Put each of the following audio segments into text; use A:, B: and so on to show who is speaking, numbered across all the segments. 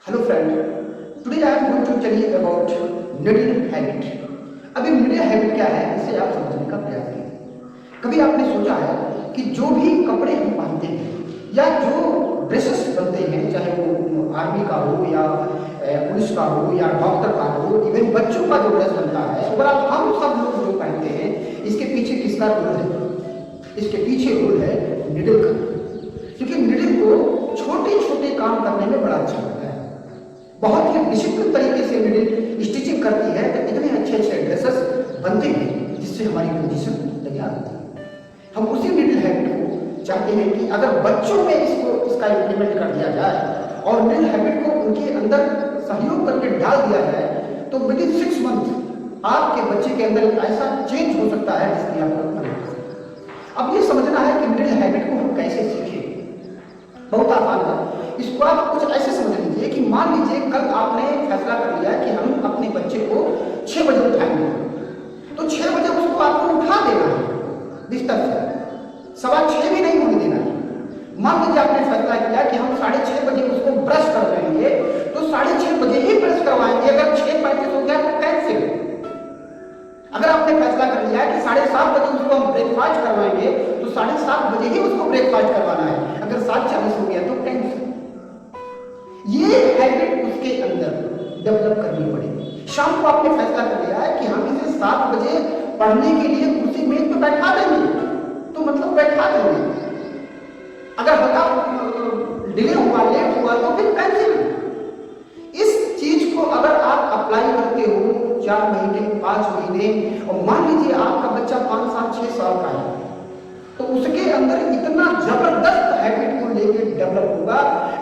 A: Hello friend, today I am going to tell you about needle habit. अभी needle habit क्या है इसे आप समझने का प्रयास कीजिए। कभी आपने सोचा है कि जो भी कपड़े हम पहनते हैं या जो ड्रेसेस बनते हैं, चाहे वो आर्मी का हो या पुलिस का हो या डॉक्टर का हो, इवन बच्चों का जो ड्रेस बनता है, ओवरऑल हम सब लोग जो पहनते हैं, इसके पीछे किसका रोल है? इसके पीछे रोल है निडल का। क्योंकि निडल को छोटे छोटे काम करने में बड़ा अच्छा लगता है। बहुत ही डिसिप्लिन तरीके से निडल स्टिचिंग करती है तो इतने अच्छे अच्छे ड्रेसेस बनते हैं जिससे हमारी पोजीशन तैयार होती है। हम उसी निडल हैबिट को चाहते हैं कि अगर बच्चों में इसका इम्प्लीमेंट कर दिया जाए और निडल हैबिट को उनके अंदर सहयोग करके डाल दिया जाए तो विद इन 6 मंथ आपके बच्चे के अंदर ऐसा चेंज हो सकता है जिसकी आप कल्पना नहीं कर सकते। अब ये समझना है कि निडल हैबिट को हम कैसे सीखें। बहुत आसान है। इसको आप कुछ ऐसे समझ लीजिए कि मान लीजिए कल आपने फैसला कर लिया कि हम अपने बच्चे को 6 बजे उठाएंगे, तो 6 बजे उसको आपको उठा देना है बिस्तर से, 6:15 भी नहीं होने देना है। मान लीजिए आपने फैसला किया कि हम 6:30 बजे उसको ब्रश करवाएंगे, तो 6:30 बजे ही ब्रश करवाएंगे। अगर 6:35 हो गया तो कैंसिल। अगर आपने फैसला कर लिया है कि 7:30 बजे उसको हम ब्रेकफास्ट करवाएंगे, तो 7:30 बजे ही उसको ब्रेकफास्ट करवाना है। अगर 7:40 हो गया तो कैंसिल। ये हैबिट उसके अंदर डेवलप करनी पड़ेगी। शाम को आपने फैसला कर लिया है कि हम इसे 7 बजे पढ़ने के लिए कुर्सी मेज पे बैठा देंगे, तो मतलब बैठा देंगे। अगर हल्का डिले हुआ, लेट हुआ तो फिर कैंसिल। इस चीज को अगर आप अप्लाई करते हो 4 महीने, 5 महीने, और मान लीजिए आपका बच्चा 5 साल 6 साल का है, तो उसके अंदर इतना जबरदस्त हैबिट को लेकर डेवलप होगा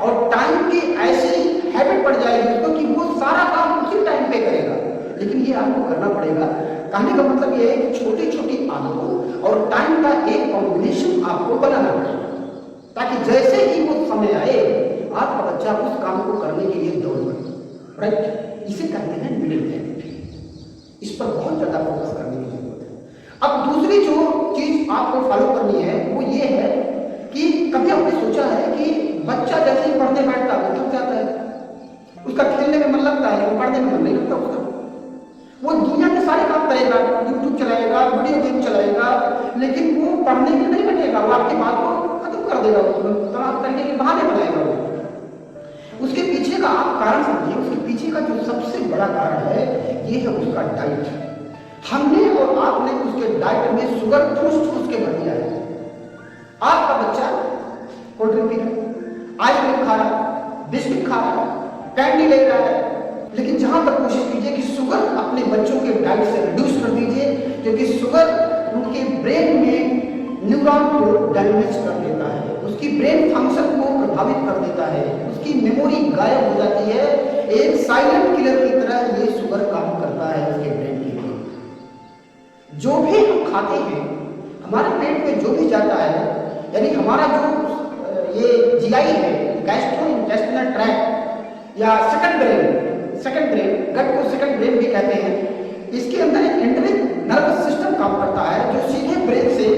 A: और टाइम की ऐसी हैबिट पड़ जाएगी उसको कि वो सारा काम उसी टाइम पे करेगा। लेकिन ये आपको करना पड़ेगा। कहने का मतलब ये है कि छोटी छोटी आदतों और टाइम का एक कॉम्बिनेशन आपको बनाना पड़ेगा, ताकि जैसे ही वो समय आए आपका बच्चा उस काम को करने के लिए दौड़ पड़े। राइट, इसे कहते हैं निडल हैबिट। इस पर बहुत ज्यादा फोकस करने की जरूरत है। अब दूसरी जो चीज आपको फॉलो करनी है वो ये है कि कभी आपने सोचा है कि बच्चा जैसे ही पढ़ने बैठता है वो थक जाता है, उसका खेलने में मन लगता है लेकिन पढ़ने में मन नहीं लगता उसका। वो दुनिया के सारे काम करेगा, यूट्यूब चलाएगा, वीडियो गेम चलाएगा, लेकिन वो पढ़ने में नहीं बैठेगा। वो आपकी बात को खत्म कर देगा, तमाम तरीके के बहाने बनाएगा वो। उसके पीछे का आप कारण समझिए। उसके पीछे का जो सबसे बड़ा कारण है ये है उसका डाइट। हमने और आपने उसके डाइट में शुगर ठूस के भर दिया है। आपका बच्चा कोल्ड ड्रिंक पी रहा है, आइसक्रीम खा रहा है, बिस्किट खा रहा है, कैंडी ले रहा है, लेकिन जहां तक कोशिश कीजिए कि शुगर अपने बच्चों के डाइट से रिड्यूस कर दीजिए, क्योंकि शुगर उनके ब्रेन में न्यूरॉन को डैमेज कर देता है, उसकी ब्रेन फंक्शन को प्रभावित कर देता है, उसकी मेमोरी गायब हो जाती है। एक साइलेंट किलर की तरह ये शुगर काम करता है उसके ब्रेन के लिए। जो भी हम खाते हैं हमारे पेट में जो भी जाता है, यानी हमारा जो ये जीआई है, गैस्ट्रोइंटेस्टिनल ट्रैक्ट या सेकंड ब्रेन, गट को सेकंड ब्रेन भी कहते हैं, इसके अंदर एक एंटरिक नर्वस सिस्टम काम करता है जो सीधे ब्रेन से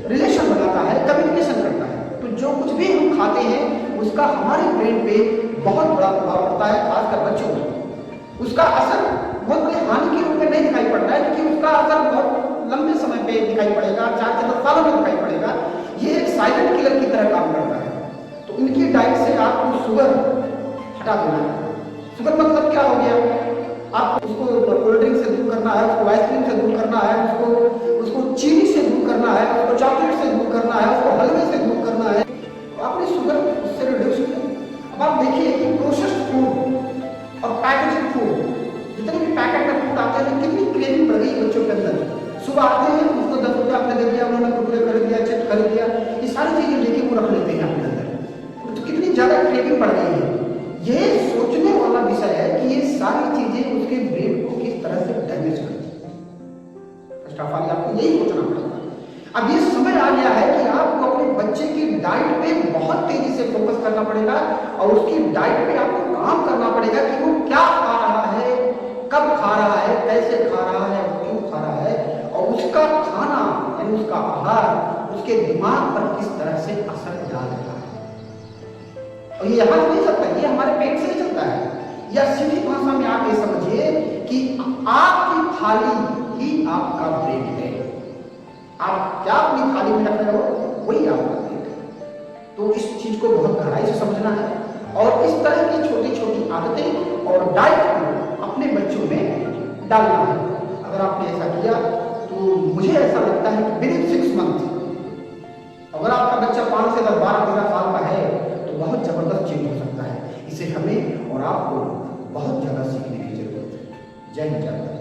A: रिलेशन बनाता है, कम्युनिकेशन करता है। तो जो कुछ भी हम खाते हैं उसका हमारे ब्रेन पे बहुत बड़ा प्रभाव पड़ता है, खासकर बच्चों में। उसका असर बहुत बड़ी हानि के रूप में नहीं दिखाई पड़ रहा है, क्योंकि उसका असर बहुत लंबे समय पे दिखाई पड़ेगा, 4 से 10 सालों में दिखाई पड़ेगा। ये एक साइलेंट किलर की तरह काम करता है। तो इनकी डाइट से आपको शुगर हटा देना है। शुगर मतलब क्या हो गया? आपको उसको कोल्ड ड्रिंक से दूर करना है, उसको आइसक्रीम से दूर करना है, उसको चीनी से दूर करना है, उसको चॉकलेट से दूर करना है, उसको हलवे से दूर करना है। आपने शुगर उससे रिड्यूस किया। अब आप देखिए कि प्रोसेस्ड फूड और पैकेजिंग फूड, जितने भी पैकेट में फूड आते हैं, कितनी क्रेविंग बढ़ गई बच्चों के अंदर। सुबह आते हैं उसको 10 रुपये आपने दे दिया, उन्होंने कुरकुरे खरीद दिया, चिप्स खरीद दिया, ये सारी चीजें लेके वो रख लेते हैं अपने अंदर। तो कितनी ज्यादा क्रेविंग बढ़ गई है। ये सोचने वाला विषय है कि ये सारी चीजें उसके ब्रेन को किस तरह से डैमेज करती है। फर्स्ट ऑफ ऑल आपको यही सोचना पड़ेगा। अब ये समय आ गया है कि आपको अपने बच्चे की डाइट पे बहुत तेजी से फोकस करना पड़ेगा और उसकी डाइट पे आपको काम करना पड़ेगा कि वो क्या खा रहा है, कब खा रहा है, कैसे खा रहा है, क्यों खा रहा है, और उसका खाना यानी उसका आहार उसके दिमाग पर किस तरह से असर डाल रहा है। और ये यहाँ से नहीं चलता, ये हमारे पेट से ही चलता है। या सीधी भाषा में आप ये समझिए कि आपकी थाली ही आपका ब्रेक है। आप क्या अपनी थाली में रख रहे हो वही आपका ब्रेक है। तो इस चीज को बहुत गहराई से समझना है और इस तरह की छोटी छोटी आदतें और डाइट को अपने बच्चों में डालना है। अगर आपने ऐसा किया तो मुझे ऐसा लगता है कि विदिन 6 मंथ, अगर आपका बच्चा 5 से 12-13 साल का है तो बहुत जबरदस्त चेंज हो सकता है। इसे हमें और आपको बहुत ज्यादा सीखने की जरूरत है। जय हिंद।